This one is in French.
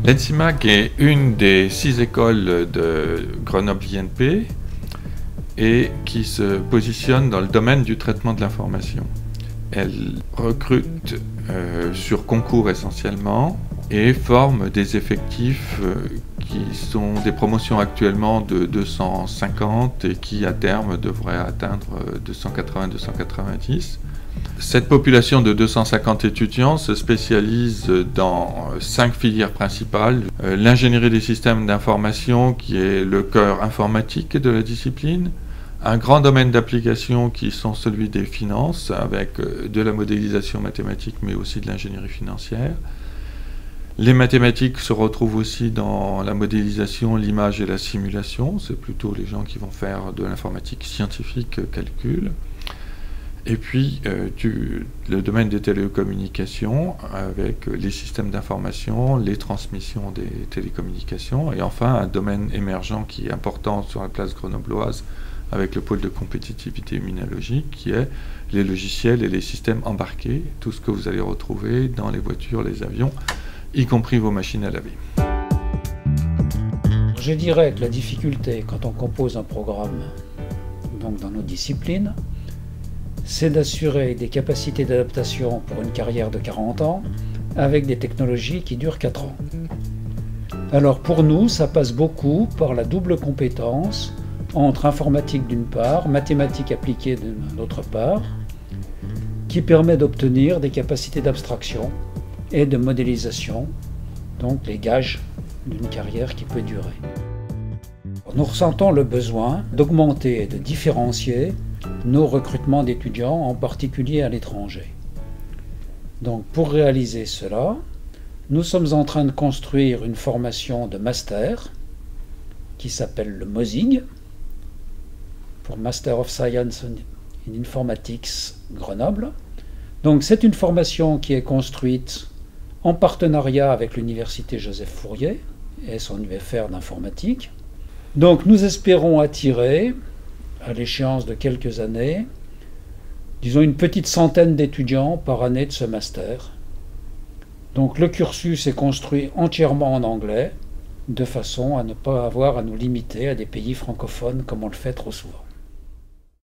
L'ENSIMAG est une des 6 écoles de Grenoble-INP et qui se positionne dans le domaine du traitement de l'information. Elle recrute sur concours essentiellement et forme des effectifs qui sont des promotions actuellement de 250 et qui à terme devraient atteindre 280-290. Cette population de 250 étudiants se spécialise dans 5 filières principales. L'ingénierie des systèmes d'information qui est le cœur informatique de la discipline, un grand domaine d'application qui sont celui des finances avec de la modélisation mathématique mais aussi de l'ingénierie financière. Les mathématiques se retrouvent aussi dans la modélisation, l'image et la simulation. C'est plutôt les gens qui vont faire de l'informatique scientifique calcul. Et puis le domaine des télécommunications avec les systèmes d'information, les transmissions des télécommunications. Et enfin un domaine émergent qui est important sur la place grenobloise avec le pôle de compétitivité immunologique qui est les logiciels et les systèmes embarqués, tout ce que vous allez retrouver dans les voitures, les avions, y compris vos machines à laver. Je dirais que la difficulté quand on compose un programme, donc dans nos disciplines, c'est d'assurer des capacités d'adaptation pour une carrière de 40 ans avec des technologies qui durent 4 ans. Alors pour nous, ça passe beaucoup par la double compétence entre informatique d'une part, mathématiques appliquées d'autre part, qui permet d'obtenir des capacités d'abstraction et de modélisation, donc les gages d'une carrière qui peut durer. Nous ressentons le besoin d'augmenter et de différencier nos recrutements d'étudiants, en particulier à l'étranger. Donc pour réaliser cela, nous sommes en train de construire une formation de master qui s'appelle le MOSIG, pour Master of Science in Informatics Grenoble. Donc c'est une formation qui est construite en partenariat avec l'université Joseph Fourier et son UFR d'informatique. Donc nous espérons attirer, à l'échéance de quelques années, disons une petite centaine d'étudiants par année de ce master. Donc le cursus est construit entièrement en anglais, de façon à ne pas avoir à nous limiter à des pays francophones comme on le fait trop souvent.